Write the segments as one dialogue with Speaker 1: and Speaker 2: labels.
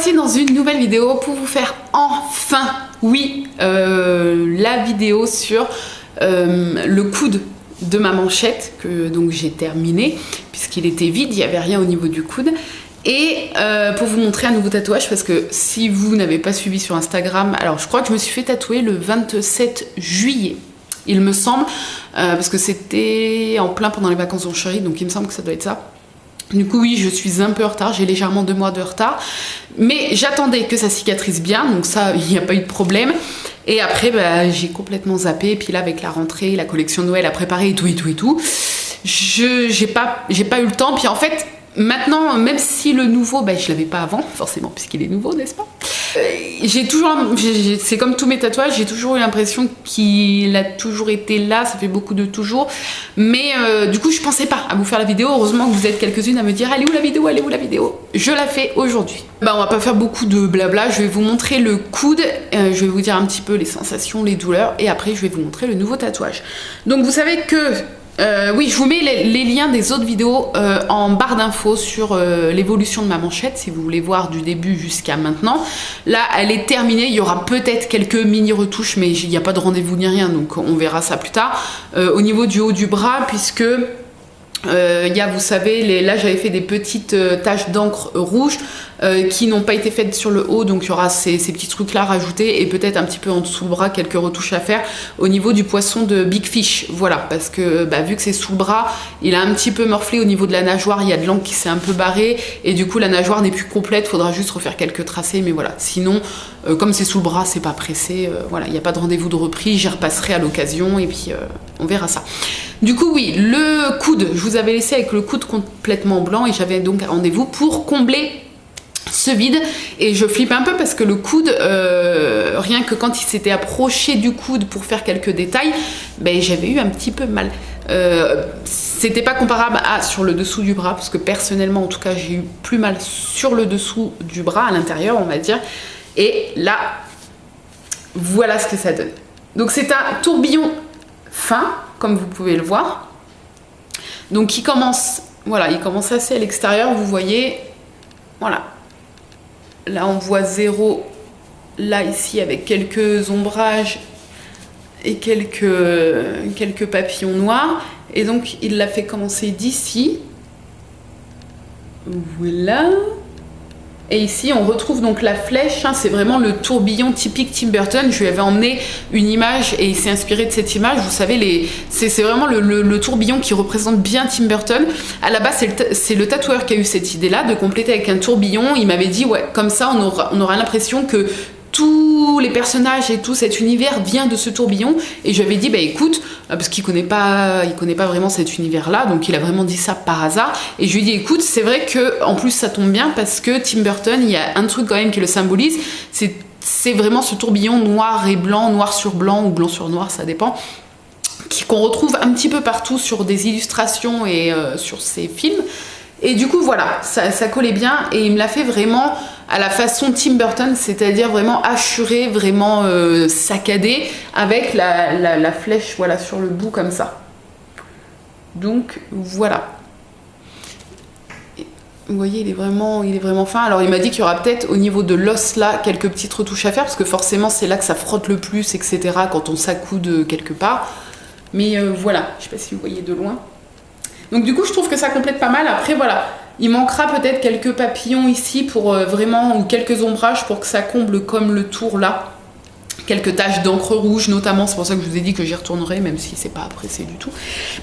Speaker 1: revoici dans une nouvelle vidéo pour vous faire enfin, oui, la vidéo sur le coude de ma manchette que donc j'ai terminé puisqu'il était vide, il n'y avait rien au niveau du coude. Et pour vous montrer un nouveau tatouage, parce que si vous n'avez pas suivi sur Instagram, alors je crois que je me suis fait tatouer le 27 juillet, il me semble, parce que c'était en plein pendant les vacances en chérie, donc il me semble que ça doit être ça. Du coup oui, je suis un peu en retard, j'ai légèrement 2 mois de retard, mais j'attendais que ça cicatrise bien, donc ça, il n'y a pas eu de problème. Et après, bah, j'ai complètement zappé, et puis là avec la rentrée, la collection de Noël à préparer et tout, j'ai pas eu le temps, puis en fait, maintenant, même si le nouveau, bah, je l'avais pas avant, forcément, puisqu'il est nouveau, n'est-ce pas? C'est comme tous mes tatouages, j'ai toujours eu l'impression qu'il a toujours été là, ça fait beaucoup de toujours. Mais du coup, je pensais pas à vous faire la vidéo. Heureusement que vous êtes quelques-unes à me dire, elle est où la vidéo, elle est où la vidéo? Je la fais aujourd'hui. Bah, on va pas faire beaucoup de blabla, je vais vous montrer le coude, je vais vous dire un petit peu les sensations, les douleurs, et après, je vais vous montrer le nouveau tatouage. Donc, vous savez que oui, je vous mets les liens des autres vidéos en barre d'infos sur l'évolution de ma manchette, si vous voulez voir du début jusqu'à maintenant. Là, elle est terminée, il y aura peut-être quelques mini retouches, mais il n'y a pas de rendez-vous ni rien, donc on verra ça plus tard. Au niveau du haut du bras, puisque il y a, vous savez, là j'avais fait des petites taches d'encre rouge qui n'ont pas été faites sur le haut, donc il y aura ces petits trucs là rajoutés et peut-être un petit peu en dessous le bras quelques retouches à faire au niveau du poisson de Big Fish, voilà, parce que bah, vu que c'est sous le bras, il a un petit peu morflé au niveau de la nageoire, il y a de l'encre qui s'est un peu barrée et du coup la nageoire n'est plus complète, faudra juste refaire quelques tracés, mais voilà, sinon comme c'est sous le bras, c'est pas pressé, voilà, il n'y a pas de rendez-vous de reprise, j'y repasserai à l'occasion et puis on verra ça. Du coup oui, le coude, je vous avais laissé avec le coude complètement blanc et j'avais donc un rendez-vous pour combler ce vide, et je flippe un peu parce que le coude, rien que quand il s'était approché du coude pour faire quelques détails, ben, j'avais eu un petit peu mal. C'était pas comparable à sur le dessous du bras, parce que personnellement en tout cas j'ai eu plus mal sur le dessous du bras, à l'intérieur on va dire, et là voilà ce que ça donne. Donc c'est un tourbillon fin, comme vous pouvez le voir, donc il commence, voilà, il commence assez à l'extérieur, vous voyez, voilà. Là, on voit 0, là, ici, avec quelques ombrages et quelques papillons noirs. Et donc, il l'a fait commencer d'ici. Voilà. Et ici, on retrouve donc la flèche. Hein, c'est vraiment le tourbillon typique Tim Burton. Je lui avais emmené une image et il s'est inspiré de cette image. Vous savez, c'est vraiment le tourbillon qui représente bien Tim Burton. À la base, c'est le tatoueur qui a eu cette idée-là de compléter avec un tourbillon. Il m'avait dit, ouais, comme ça, on aura l'impression que tous les personnages et tout cet univers vient de ce tourbillon. Et je lui avais dit, bah écoute, parce qu'il connaît pas vraiment cet univers-là, donc il a vraiment dit ça par hasard. Et je lui ai dit, écoute, c'est vrai que en plus ça tombe bien parce que Tim Burton, il y a un truc quand même qui le symbolise, c'est vraiment ce tourbillon noir et blanc, noir sur blanc ou blanc sur noir, ça dépend, qu'on retrouve un petit peu partout sur des illustrations et sur ses films. Et du coup voilà, ça collait bien et il me l'a fait vraiment à la façon Tim Burton, c'est-à-dire vraiment hachuré, vraiment saccadé, avec la flèche voilà, sur le bout comme ça. Donc voilà. Et, vous voyez, il est vraiment fin. Alors il m'a dit qu'il y aura peut-être au niveau de l'os là quelques petites retouches à faire, parce que forcément c'est là que ça frotte le plus, etc. quand on s'accoude quelque part. Mais voilà, je sais pas si vous voyez de loin. Donc du coup je trouve que ça complète pas mal. Après voilà, il manquera peut-être quelques papillons ici pour vraiment, ou quelques ombrages pour que ça comble comme le tour là. Quelques taches d'encre rouge notamment, c'est pour ça que je vous ai dit que j'y retournerai, même si c'est pas pressé du tout.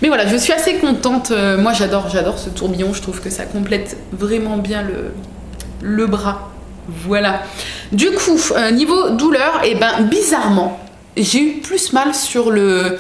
Speaker 1: Mais voilà, je suis assez contente, moi j'adore ce tourbillon, je trouve que ça complète vraiment bien le bras. Voilà. Du coup, niveau douleur, et ben bizarrement, j'ai eu plus mal sur le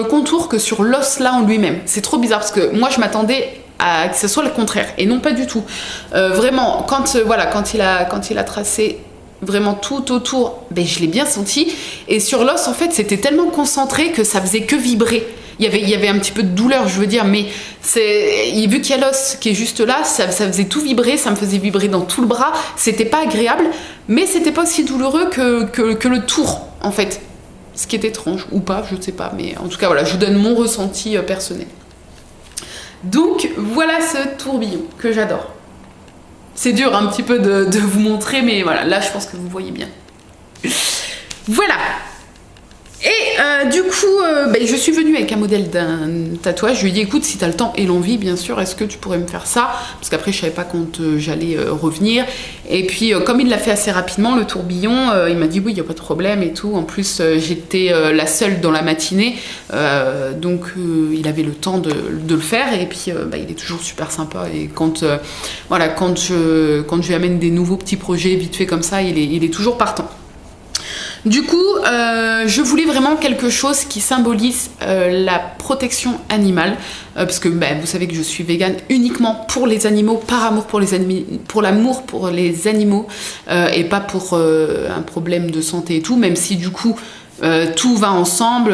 Speaker 1: contour que sur l'os là en lui-même. C'est trop bizarre parce que moi je m'attendais à que ce soit le contraire et non pas du tout. Vraiment, quand il a tracé vraiment tout autour, ben, je l'ai bien senti. Et sur l'os en fait c'était tellement concentré que ça faisait que vibrer. Il y avait un petit peu de douleur, je veux dire, mais vu qu'il y a l'os qui est juste là, ça faisait tout vibrer, ça me faisait vibrer dans tout le bras. C'était pas agréable, mais c'était pas aussi douloureux que le tour en fait. Ce qui est étrange, ou pas, je ne sais pas, mais en tout cas, voilà, je vous donne mon ressenti personnel. Donc, voilà ce tourbillon que j'adore. C'est dur un petit peu de vous montrer, mais voilà, là je pense que vous voyez bien. Voilà. Et du coup, je suis venue avec un modèle d'un tatouage. Je lui ai dit, écoute, si tu as le temps et l'envie, bien sûr, est-ce que tu pourrais me faire ça? Parce qu'après, je savais pas quand j'allais revenir. Et puis, comme il l'a fait assez rapidement, le tourbillon, il m'a dit, oui, il n'y a pas de problème et tout. En plus, j'étais la seule dans la matinée. Donc, il avait le temps de le faire. Et puis, il est toujours super sympa. Et quand je lui amène des nouveaux petits projets vite fait comme ça, il est toujours partant. Du coup, je voulais vraiment quelque chose qui symbolise la protection animale, parce que vous savez que je suis végane uniquement pour les animaux, par amour pour l'amour pour les animaux, et pas pour un problème de santé et tout, même si du coup tout va ensemble,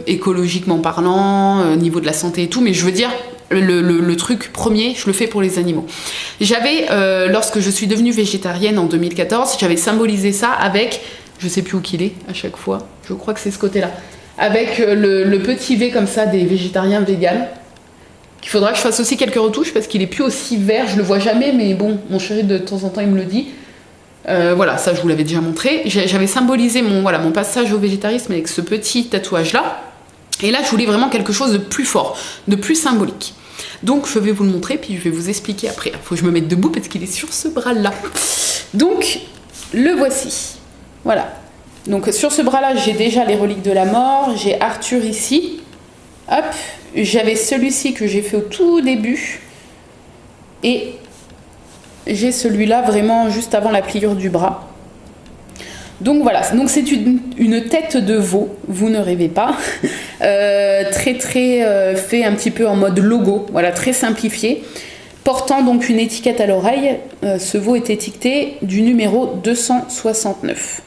Speaker 1: écologiquement parlant, niveau de la santé et tout, mais je veux dire, le truc premier, je le fais pour les animaux. J'avais, lorsque je suis devenue végétarienne en 2014, j'avais symbolisé ça avec... Je sais plus où qu'il est à chaque fois. Je crois que c'est ce côté-là. Avec le petit V comme ça des végétariens véganes. Il faudra que je fasse aussi quelques retouches parce qu'il est plus aussi vert. Je le vois jamais, mais bon, mon chéri de temps en temps il me le dit. Voilà, ça je vous l'avais déjà montré. J'avais symbolisé mon passage au végétarisme avec ce petit tatouage-là. Et là, je voulais vraiment quelque chose de plus fort, de plus symbolique. Donc je vais vous le montrer, puis je vais vous expliquer après. Il faut que je me mette debout parce qu'il est sur ce bras-là. Donc, le voici. Voilà, donc sur ce bras-là, j'ai déjà les reliques de la mort, j'ai Arthur ici, hop, j'avais celui-ci que j'ai fait au tout début, et j'ai celui-là vraiment juste avant la pliure du bras. Donc voilà, donc c'est une tête de veau, vous ne rêvez pas, très fait un petit peu en mode logo, voilà, très simplifié. Portant donc une étiquette à l'oreille, ce veau est étiqueté du numéro 269.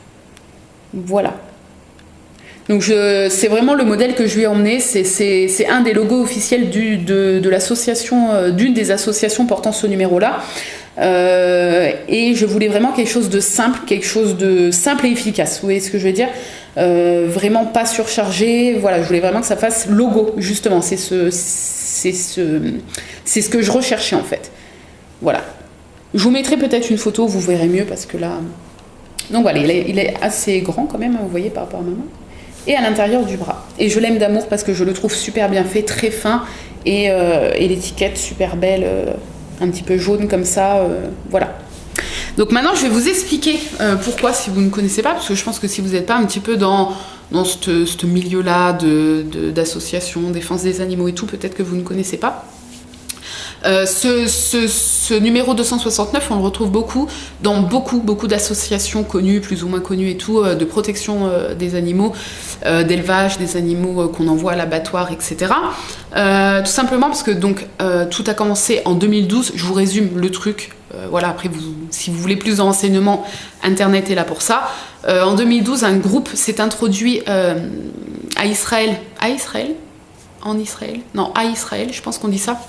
Speaker 1: Voilà. Donc c'est vraiment le modèle que je lui ai emmené, c'est un des logos officiels de l'association, d'une des associations portant ce numéro-là. Et je voulais vraiment quelque chose de simple et efficace. Vous voyez ce que je veux dire? Vraiment pas surchargé. Voilà, je voulais vraiment que ça fasse logo, justement. C'est ce que je recherchais en fait. Voilà. Je vous mettrai peut-être une photo, vous verrez mieux parce que là... Donc voilà, il est assez grand quand même, vous voyez, par rapport à ma main. Et à l'intérieur du bras. Et je l'aime d'amour parce que je le trouve super bien fait, très fin. Et l'étiquette super belle, un petit peu jaune comme ça. Voilà. Donc maintenant, je vais vous expliquer pourquoi, si vous ne connaissez pas, parce que je pense que si vous n'êtes pas un petit peu dans ce milieu-là d'association, défense des animaux et tout, peut-être que vous ne connaissez pas. Ce numéro 269, on le retrouve beaucoup dans beaucoup d'associations connues, plus ou moins connues et tout, de protection des animaux, d'élevage des animaux qu'on envoie à l'abattoir, etc. Tout simplement parce que donc tout a commencé en 2012. Je vous résume le truc. Voilà, après, si vous voulez plus de renseignements, Internet est là pour ça. En 2012, un groupe s'est introduit à Israël. À Israël? En Israël? Non, à Israël, je pense qu'on dit ça.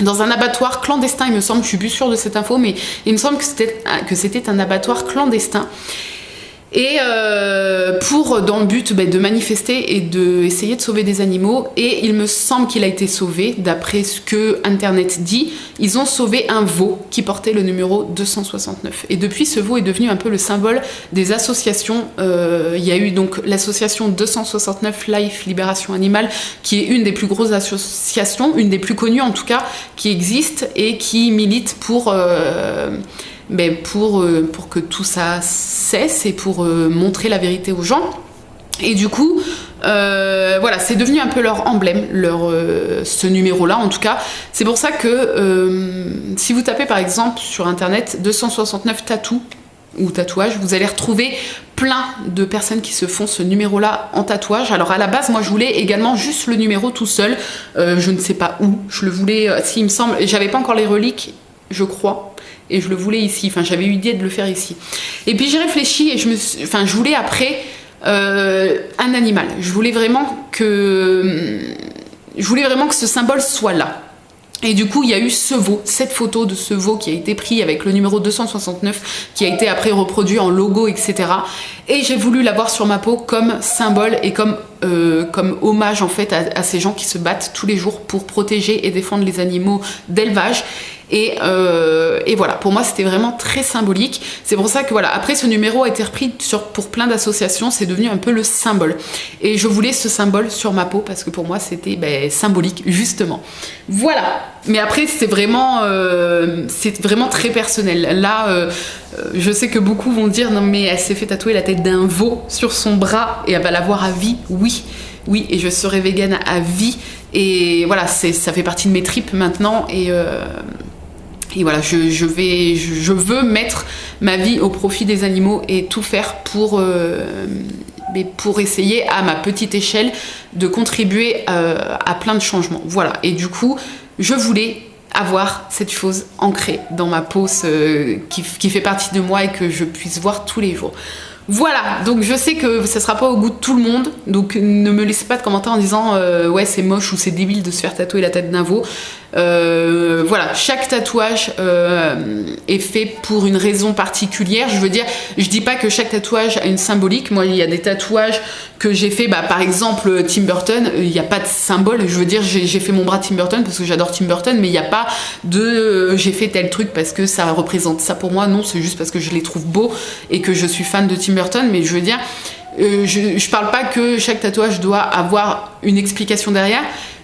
Speaker 1: Dans un abattoir clandestin, il me semble, je suis plus sûre de cette info, mais il me semble que c'était un abattoir clandestin. Et dans le but de manifester et d'essayer de sauver des animaux. Et il me semble qu'il a été sauvé, d'après ce que Internet dit. Ils ont sauvé un veau qui portait le numéro 269. Et depuis, ce veau est devenu un peu le symbole des associations. Il y a eu donc l'association 269 Life Libération Animale, qui est une des plus grosses associations, une des plus connues en tout cas, qui existe et qui milite pour que tout ça cesse et pour montrer la vérité aux gens. Et du coup, voilà, c'est devenu un peu leur emblème, ce numéro-là en tout cas. C'est pour ça que si vous tapez par exemple sur internet 269 tatou ou tatouage, vous allez retrouver plein de personnes qui se font ce numéro-là en tatouage. Alors à la base, moi je voulais également juste le numéro tout seul. Je ne sais pas où. Je le voulais, s'il me semble, j'avais pas encore les reliques, je crois. Et je le voulais ici, enfin j'avais eu l'idée de le faire ici. Et puis j'ai réfléchi et je voulais après un animal. Je voulais vraiment que ce symbole soit là. Et du coup, il y a eu ce veau, cette photo de ce veau qui a été pris avec le numéro 269, qui a été après reproduit en logo, etc. Et j'ai voulu l'avoir sur ma peau comme symbole et comme hommage en fait à ces gens qui se battent tous les jours pour protéger et défendre les animaux d'élevage. et voilà, pour moi c'était vraiment très symbolique. C'est pour ça que voilà, après ce numéro a été repris pour plein d'associations, c'est devenu un peu le symbole, et je voulais ce symbole sur ma peau parce que pour moi c'était symbolique justement. Voilà, mais après c'est vraiment très personnel. Là je sais que beaucoup vont dire non mais elle s'est fait tatouer la tête d'un veau sur son bras et elle va l'avoir à vie. Oui, et je serai végane à vie, et voilà, ça fait partie de mes tripes maintenant, et voilà, je veux mettre ma vie au profit des animaux et tout faire pour essayer à ma petite échelle de contribuer à plein de changements. Voilà, et du coup je voulais avoir cette chose ancrée dans ma peau qui fait partie de moi et que je puisse voir tous les jours. Voilà, donc je sais que ça sera pas au goût de tout le monde, donc ne me laissez pas de commentaires en disant ouais c'est moche ou c'est débile de se faire tatouer la tête d'un veau. Voilà, chaque tatouage est fait pour une raison particulière. Je veux dire, je dis pas que chaque tatouage a une symbolique. Moi, il y a des tatouages que j'ai fait, par exemple Tim Burton, il n'y a pas de symbole. Je veux dire, j'ai fait mon bras Tim Burton parce que j'adore Tim Burton, mais il n'y a pas de j'ai fait tel truc parce que ça représente ça pour moi. Non, c'est juste parce que je les trouve beaux et que je suis fan de Tim Burton. Mais je veux dire, je parle pas que chaque tatouage doit avoir une explication derrière.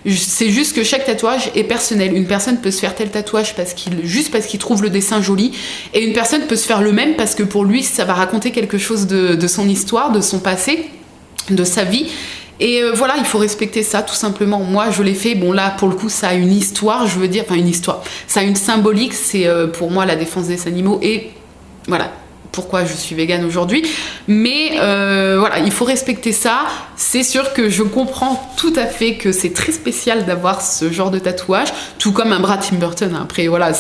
Speaker 1: C'est juste que chaque tatouage est personnel. Une personne peut se faire tel tatouage juste parce qu'il trouve le dessin joli, et une personne peut se faire le même parce que pour lui ça va raconter quelque chose de son histoire, de son passé, de sa vie. Et voilà, il faut respecter ça tout simplement. Moi je l'ai fait, bon là pour le coup ça a une histoire, je veux dire, enfin une histoire, ça a une symbolique, c'est pour moi la défense des animaux, et voilà pourquoi je suis végane aujourd'hui. Mais voilà, il faut respecter ça. C'est sûr que je comprends tout à fait que c'est très spécial d'avoir ce genre de tatouage, tout comme un bras Tim Burton. Après voilà,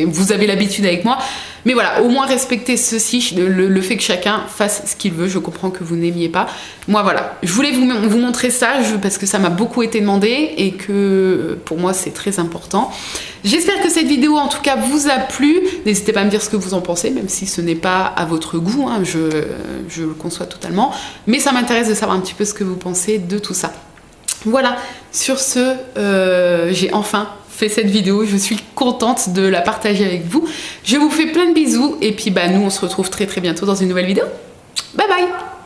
Speaker 1: vous avez l'habitude avec moi. Mais voilà, au moins respecter ceci, le fait que chacun fasse ce qu'il veut. Je comprends que vous n'aimiez pas. Moi voilà, je voulais vous montrer ça parce que ça m'a beaucoup été demandé et que pour moi c'est très important. J'espère que cette vidéo en tout cas vous a plu. N'hésitez pas à me dire ce que vous en pensez, même si ce n'est pas à votre goût, hein, je le conçois totalement. Mais ça m'intéresse de savoir un petit peu ce que vous pensez de tout ça. Voilà, sur ce, j'ai enfin fait cette vidéo, je suis contente de la partager avec vous. Je vous fais plein de bisous et puis nous on se retrouve très très bientôt dans une nouvelle vidéo. Bye bye.